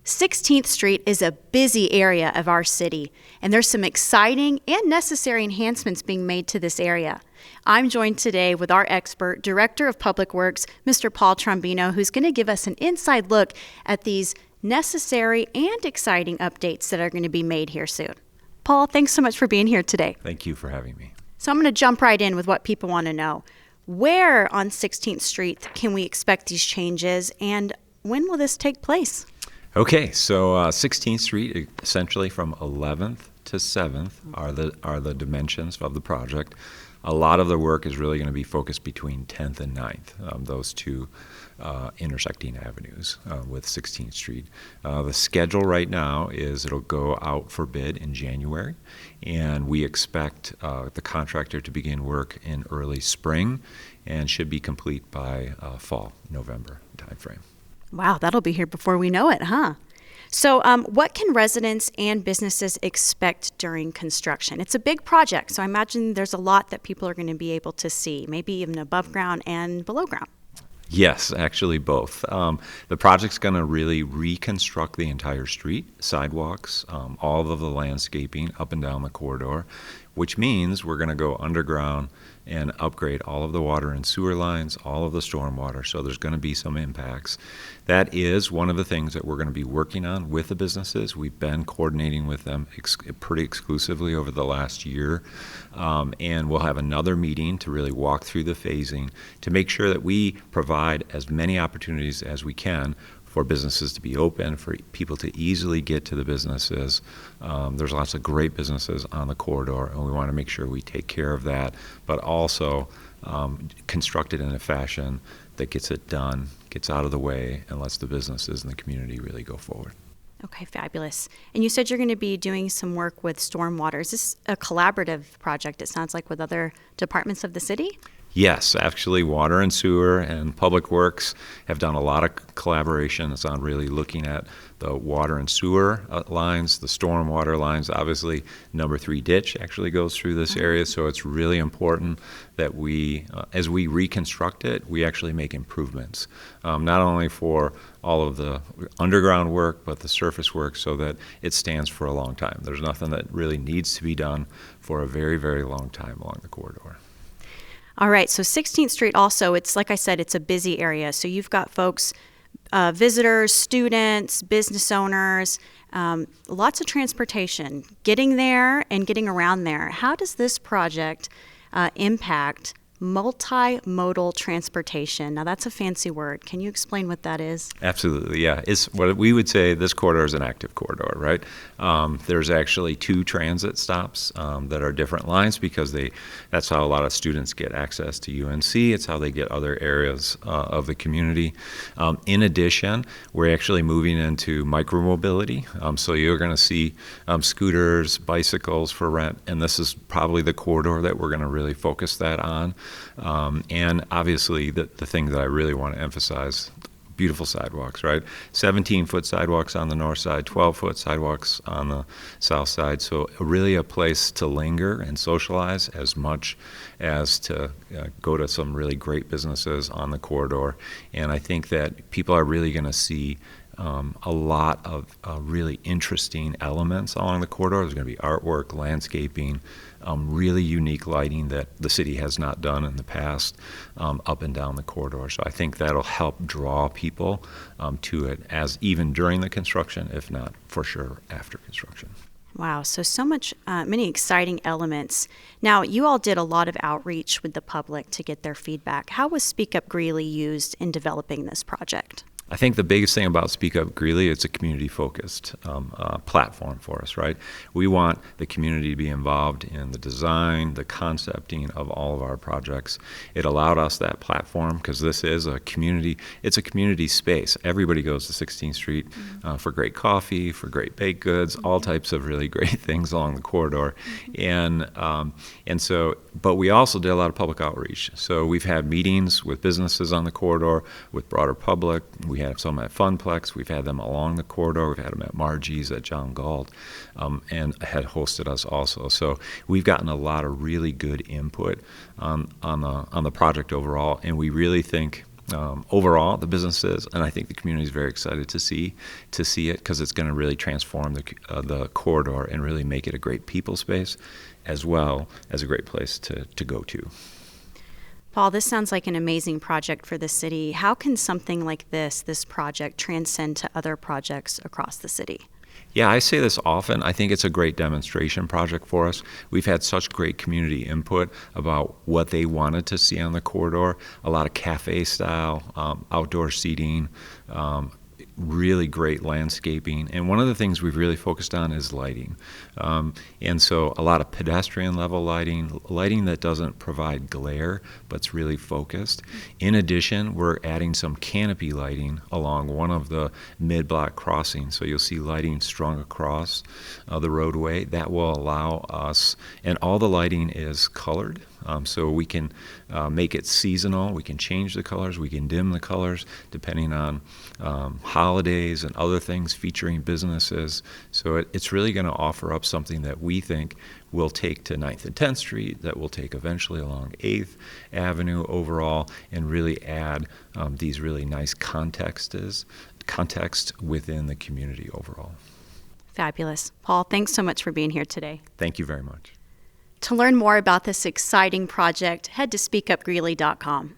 16th Street is a busy area of our city, and there's some exciting and necessary enhancements being made to this area. I'm joined today with our expert, Director of Public Works, Mr. Paul Trombino, who's going to give us an inside look at these necessary and exciting updates that are going to be made here soon. Paul, thanks so much for being here today. Thank you for having me. So I'm going to jump right in with what people want to know. Where on 16th Street can we expect these changes, and when will this take place? Okay, so 16th Street, essentially from 11th to 7th are the dimensions of the project. A lot of the work is really going to be focused between 10th and 9th, those two intersecting avenues with 16th Street. The schedule right now is it'll go out for bid in January, and we expect the contractor to begin work in early spring and should be complete by fall, November timeframe. Wow, that'll be here before we know it, huh? So what can residents and businesses expect during construction? It's a big project, so I imagine there's a lot that people are going to be able to see, maybe even above ground and below ground. Yes, actually both. The project's going to really reconstruct the entire street, sidewalks, all of the landscaping up and down the corridor, which means we're going to go underground and upgrade all of the water and sewer lines, all of the stormwater, so there's going to be some impacts. That is one of the things that we're going to be working on with the businesses. We've been coordinating with them pretty exclusively over the last year, and we'll have another meeting to really walk through the phasing to make sure that we provide as many opportunities as we can for businesses to be open, for people to easily get to the businesses. There's lots of great businesses on the corridor, and we want to make sure we take care of that, but also construct it in a fashion that gets it done, gets out of the way, and lets the businesses and the community really go forward. Okay, fabulous. And you said you're going to be doing some work with stormwater. Is this a collaborative project, it sounds like, with other departments of the city? Yes, actually, Water and Sewer and Public Works have done a lot of collaborations on really looking at the water and sewer lines, the stormwater lines. Obviously, number 3 ditch actually goes through this area, so it's really important that we, as we reconstruct it, we actually make improvements, not only for all of the underground work, but the surface work, so that it stands for a long time. There's nothing that really needs to be done for a very, very long time along the corridor. All right, so 16th Street also, it's like I said, it's a busy area. So you've got folks, visitors, students, business owners, lots of transportation, getting there and getting around there. How does this project impact multimodal transportation? Now that's a fancy word. Can you explain what that is? Absolutely, yeah. It's what we would say this corridor is an active corridor, right? There's actually 2 transit stops that are different lines because that's how a lot of students get access to UNC. It's how they get other areas of the community. In addition, we're actually moving into micromobility. So you're going to see scooters, bicycles for rent, and this is probably the corridor that we're going to really focus that on. And obviously the thing that I really want to emphasize, beautiful sidewalks, right? 17-foot sidewalks on the north side, 12-foot sidewalks on the south side. So really a place to linger and socialize as much as to go to some really great businesses on the corridor. And I think that people are really going to see a lot of really interesting elements along the corridor. There's going to be artwork, landscaping, really unique lighting that the city has not done in the past up and down the corridor. So I think that'll help draw people to it, as even during the construction, if not for sure after construction. Wow, so much, many exciting elements. Now, you all did a lot of outreach with the public to get their feedback. How was Speak Up Greeley used in developing this project? I think the biggest thing about Speak Up Greeley, it's a community-focused platform for us, right? We want the community to be involved in the design, the concepting of all of our projects. It allowed us that platform because this is a community, it's a community space. Everybody goes to 16th Street for great coffee, for great baked goods, all types of really great things along the corridor. And so, but we also did a lot of public outreach. So we've had meetings with businesses on the corridor, with broader public. We have some at Funplex. We've had them along the corridor. We've had them at Margie's, at John Galt, and had hosted us also. So we've gotten a lot of really good input on the project overall, and we really think overall, the businesses, and I think the community is very excited to see it because it's going to really transform the corridor and really make it a great people space as well as a great place to go to. Paul, this sounds like an amazing project for the city. How can something like this project, transcend to other projects across the city? Yeah, I say this often. I think it's a great demonstration project for us. We've had such great community input about what they wanted to see on the corridor. A lot of cafe style, outdoor seating, really great landscaping. And one of the things we've really focused on is lighting. And so a lot of pedestrian level lighting that doesn't provide glare, but it's really focused. In addition, we're adding some canopy lighting along one of the mid-block crossings. So you'll see lighting strung across the roadway. That will allow us, and all the lighting is colored. So we can make it seasonal. We can change the colors. We can dim the colors depending on holidays and other things featuring businesses. So it's really going to offer up something that we think will take to 9th and 10th Street, that will take eventually along 8th Avenue overall, and really add these really nice context within the community overall. Fabulous. Paul, thanks so much for being here today. Thank you very much. To learn more about this exciting project, head to speakupgreeley.com.